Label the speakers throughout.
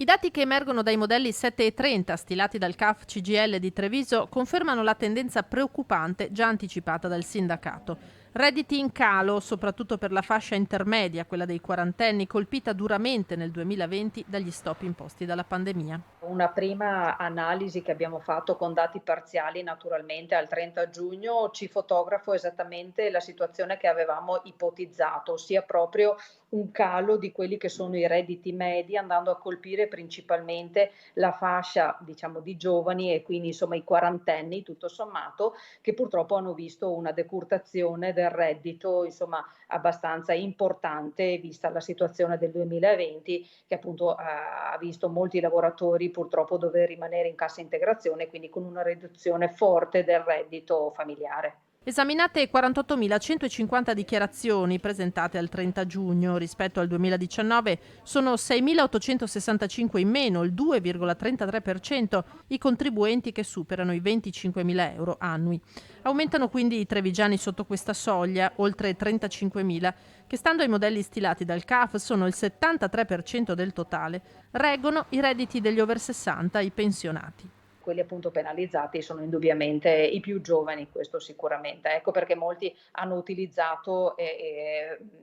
Speaker 1: I dati che emergono dai modelli 7 e 30 stilati dal CAF CGL di Treviso confermano la tendenza preoccupante già anticipata dal sindacato. Redditi in calo, soprattutto per la fascia intermedia, quella dei quarantenni, colpita duramente nel 2020 dagli stop imposti dalla pandemia.
Speaker 2: Una prima analisi che abbiamo fatto con dati parziali naturalmente al 30 giugno ci fotografa esattamente la situazione che avevamo ipotizzato, ossia proprio un calo di quelli che sono i redditi medi, andando a colpire principalmente la fascia, diciamo, di giovani e quindi insomma i quarantenni tutto sommato, che purtroppo hanno visto una decurtazione del reddito, insomma, abbastanza importante vista la situazione del 2020 che appunto ha visto molti lavoratori purtroppo dover rimanere in cassa integrazione, quindi con una riduzione forte del reddito familiare.
Speaker 1: Esaminate 48.150 dichiarazioni presentate al 30 giugno rispetto al 2019, sono 6.865 in meno, il 2,33%, i contribuenti che superano i 25.000 euro annui. Aumentano quindi i trevigiani sotto questa soglia, oltre 35.000, che stando ai modelli stilati dal CAF sono il 73% del totale. Reggono i redditi degli over 60, i pensionati.
Speaker 2: Quelli appunto penalizzati sono indubbiamente i più giovani, questo sicuramente. Ecco perché molti hanno utilizzato,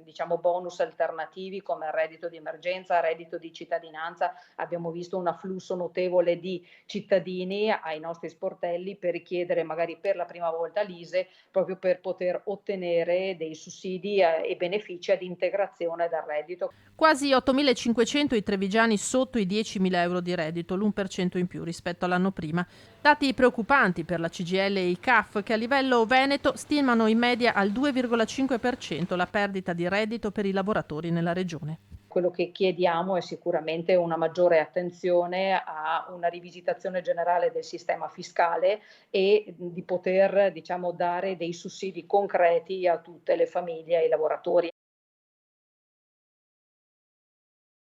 Speaker 2: diciamo bonus alternativi come il reddito di emergenza, reddito di cittadinanza. Abbiamo visto un afflusso notevole di cittadini ai nostri sportelli per richiedere magari per la prima volta l'ISEE, proprio per poter ottenere dei sussidi, e benefici ad integrazione dal reddito.
Speaker 1: Quasi 8.500 i trevigiani sotto i 10.000 euro di reddito, l'1% in più rispetto all'anno prima. Dati preoccupanti per la CGL e i CAF che a livello veneto stimano in media al 2,5% la perdita di reddito per i lavoratori nella regione.
Speaker 2: Quello che chiediamo è sicuramente una maggiore attenzione a una rivisitazione generale del sistema fiscale e di poter, diciamo, dare dei sussidi concreti a tutte le famiglie e ai lavoratori.